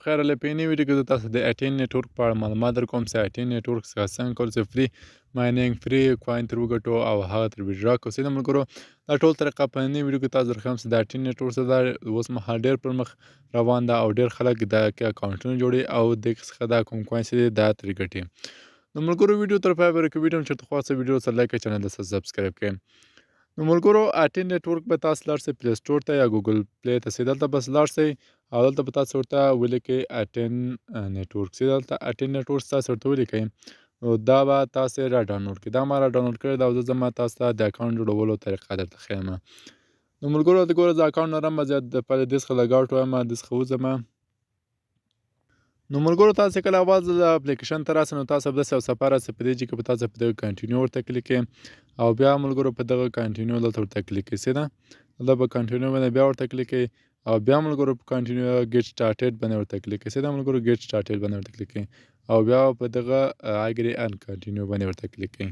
بخیر له پینې ویډیو کې زه تاسو د 18 نیټورک په اړه معلومات درکوم چې 18 نیټورک څخه څنګه کول چې فری مایننګ فری کوین تر وګټو او هغه تر ویډرا کو سیده ملګرو دا ټول طریقه په نوې ویډیو کې تاسو درکوم چې د 18 نیټورک څخه اوس مهال ډېر پر مخ روان ده او ډېر خلک د اکاونټونه جوړي او د څخه دا کوم کوین چې دا تر ګټي نو ملګرو ویډیو تر پای پورې کې ویډیو چې تاسو ویډیو سره لایک چینل ته سبسکرایب کړئ نو ملګرو 18 نیټورک به تاسو لاړ شئ پلی سټور ته یا ګوګل پلی ته سیده دلته بس لاړ شئ او دلته به تاسو ورته ولیکئ 18 نیټورک سیده دلته 18 نیټورک تاسو ورته ولیکئ نو دا به تاسو را ډاونلوډ کړئ دا ما را ډاونلوډ کړی دا او زه ځم تاسو ته د اکاونټ جوړولو طریقه درته ښیم نو ملګرو د ګوره زه اکاونټ لرم زه د پاره د څخه لګ آوټ وایم د څخه وځم نو ملګرو تاسو کله اول د اپلیکیشن ته راسئ نو تاسو به داسې یو صفحه راسي په دې چې په تاسو په دغه کنټینیو ورته کلیک کړئ او بیا ملګرو په دغه کنټینیو دلته ورته کلیک کړئ سیده دلته په کنټینیو باندې بیا ورته کلیک کړئ او بیا ملګرو په کنټینیو ګیټ سټارټډ باندې ورته کلیک کړئ سیده ملګرو ګیټ سټارټډ باندې ورته کلیک کړئ او بیا په دغه اګری ان کنټینیو باندې ورته کلیک کړئ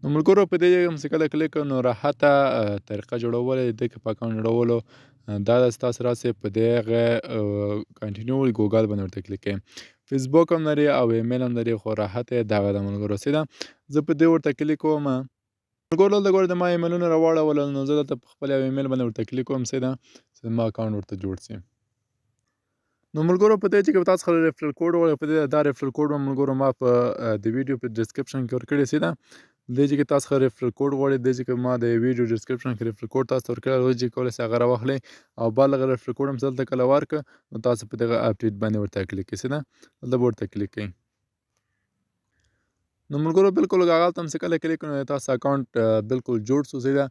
نو ملګرو په دې هم چې کله کلیک نو راحته طریقه جوړول د په اکاونټ جوړولو دا د تاسو راسي په دغه کنټینیو ګوګل باندې ورته کلیک کړئ فیسبوک هم لري او ایمیل هم لري خو راحته دغه د ملګرو سیده زه په دې ورته کلیک کوم ملګرو دلته ګوره د ما ایمیلونه راواړول نو زه دلته په خپل ایمیل باندې ورته کلیک کوم سیده چې ما اکاونټ ورته جوړ شي نو ملګرو په دې چې تاسو خپل ریفرل کوډ وړئ په دې دا ریفرل کوډ ملګرو ما په د ویډیو په ډسکرپشن کې ورکړی سیده دې چې تاسو خپل ریفرل کوډ وړئ دې چې ما د ویډیو ډسکرپشن کې ریفرل کوډ تاسو ورکړی او چې کولای شئ هغه راواخلئ او بل ریفرل کوډ هم دلته کله ورکړه نو تاسو په دغه اپډیټ باندې ورته کلیک کړئ سیده دلته ورته کلیک کړئ نو ملګرو بالکل هغه تم څه کله کلیک نو تاسو اکاونټ بالکل جوړ شو سیده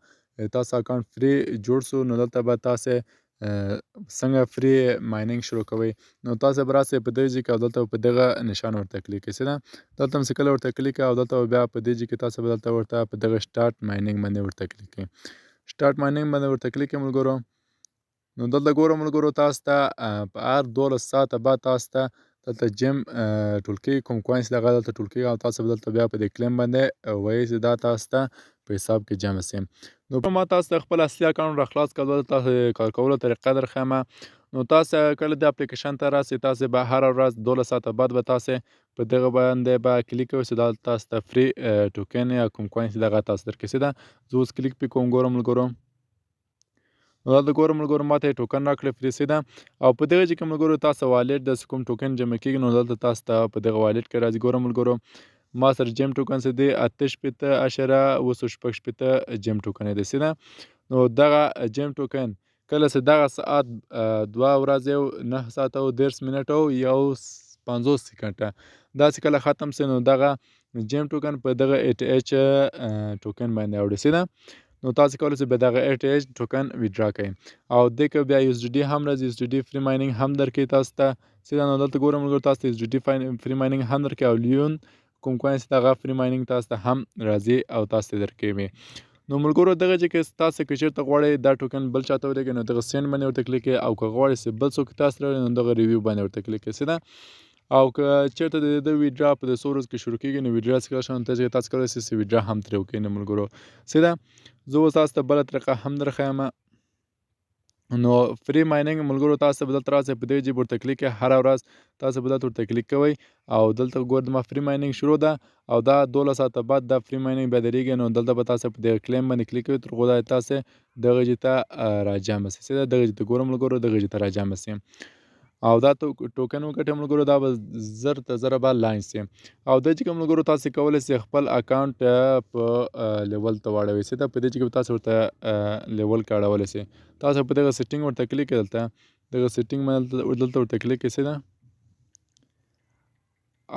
تاسو اکاونټ فری جوړ شو نو دلته به تاسو څنګه فری مایننګ شروع کوئ نو تاسو به راسئ په دې کې دلته په دغه نشان ورته کلیک کړئ سیده دلته هم کله ورته کلیک او دلته بیا په دې کې تاسو به دلته ورته په دغه سٹارټ مایننګ باندې ورته کلیک کړئ سٹارټ مایننګ باندې ورته کلیک کړئ ملګرو نو دلته ګورم ملګرو تاسو ته په هر 12 ساعته بعد تاسو ته دلته جیم ټولګي کوم کوینز دغه دلته ټولګي او تاسو به دلته بیا په دې کلیم باندې وایي چې دا تاسو ته په حساب کې جمع سي نو ما تاسو ته خپل اصلي اکاونټ راخلاص کړو تاسو کار کولو طریقه درخمه نو تاسو کله د اپلیکیشن ته راسئ تاسو به هر ورځ 12 ساعته بعد به تاسو په دغه باندې به کلیک کوئ چې دا تاسو ته فری ټوکن یا کوم کوینز دغه تاسو درکې سي دا زه اوس کلیک پې کوم ګورم ملګرو نو دلته ګورم ملګرو ماته یې ټوکن راکړی فري سیده او په دغه چې کوم ملګرو تاسو والټ داسې کوم ټوکن جمع کېږي نو دلته تاسو ته په دغه والټ کې راځي ګورم ملګرو ما سره جیم ټوکن څه دی 8.8 جیم ټوکن دی سیده نو دغه جیم ټوکن کله چې دغه ساعت 2 ورځې او 9 ساعت او 10 منټ او یو 50 سکند دا چې کله ختم سي نو دغه جیم ټوکن په دغه 8 ټوکن باندې اوړي سیده نو تاسو کولای شئ به دغه 8 ټوکن ویډرا کړئ او دغه بیا یو اس ډي هم راځي اس ډي فری مایننګ هم درکې تاسو ته سیده نو دلته ګورم ملګرو تاسو ته اس ډي فری مایننګ هم درکې او لیون کوم کوینز دغه فری مایننګ تاسو ته هم راځي او تاسو ته درکې نو ملګرو دغه چې تاسو کې چیرته غواړئ دا ټوکن بل چاته ولګئ نو دغه سند باندې ورته کلیک او که غواړئ چې بل څوک تاسو لري نو دغه ریویو باندې ورته کلیک سیده او که چیرته د ویډرا په د سورز کې شروع کیږي نو ویډرا څخه شون ته تاسو کولای شئ ویډرا هم تر وکړئ نو ملګرو سیده زه اوس تاسو ته بل طریقه هم درخم نو فری مایننګ ملګرو تاسو به دلته راسئ په دې چې ورته کلیک هر ورځ تاسو به دلته ورته کلیک کوئ او دلته ګور ما فری مایننګ شروع ده او دا 12 ساعته بعد دا فری مایننګ به درېږي نو دلته به تاسو په دې کلیم باندې کلیک کوئ تر غوډه تاسو دغه جته راجم سي سیده دغه جته ګورم ملګرو دغه جته راجم سي او دا ټوکن وکټم ملګرو دا به زر ته زر به لاین سي او د چې کوم ملګرو تاسو کولای شئ خپل اکاونټ په لیول ته واړوي سي دا په دې چې تاسو ورته لیول کاړول شي تاسو په دغه سیټینګ ورته کلیک دلته دغه سیټینګ باندې دلته ورته کلیک کړئ دا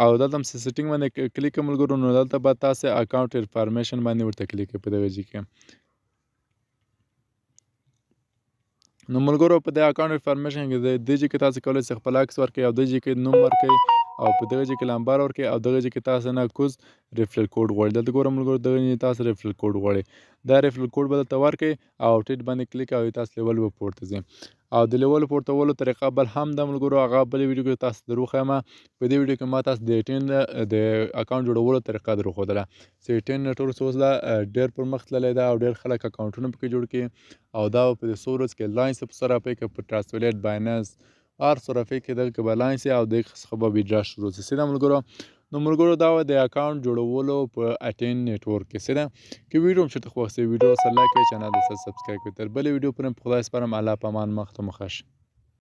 او دلته سیټینګ باندې کلیک ملګرو نو دلته به تاسو اکاونټ انفارمیشن باندې ورته کلیک په دغه ځکه نو ملګرو په دې اکاونټ انفارمیشن کې د دې چې تاسو کولای شئ خپل عکس ورکړئ او د دې کې نوم ورکړئ او په دغه کې نمبر ورکړئ او دغه کې تاسو نه کوز ریفرل کوډ غواړئ دلته ګورم ملګرو دغه تاسو ریفرل کوډ غواړئ دا ریفرل کوډ به دلته ورکړئ او ټیټ باندې کلیک او تاسو لیول به پورته ځئ او د لیول پورته طریقه بل هم د ملګرو هغه بل ویډیو کې تاسو دروخمه په دې ویډیو کې ما تاسو د 18 د اکاونټ جوړولو طریقه دروخدله چې 18 نټورک سوزلا ډېر پر مخ تللی دا او ډېر خلک اکاونټونه پکې جوړ کړي او دا په د سورس کې لاین سب سره په ټرانسلیټ بایننس هر صرافۍ کې دغه کې به لاین سي او دغه څخه به ویډرا شروع سي. سیده ملګرو نو ملګرو دا د اکاونټ جوړولو په اټین نیټورک کې سیده که ویډیو هم چې ته خوښ سي ویډیو سره لایک کړئ چینل سره سبسکرایب کړئ. تر بلې ویډیو پورې په خدای سپارم. الله په امان مخ ته مو ښه شه.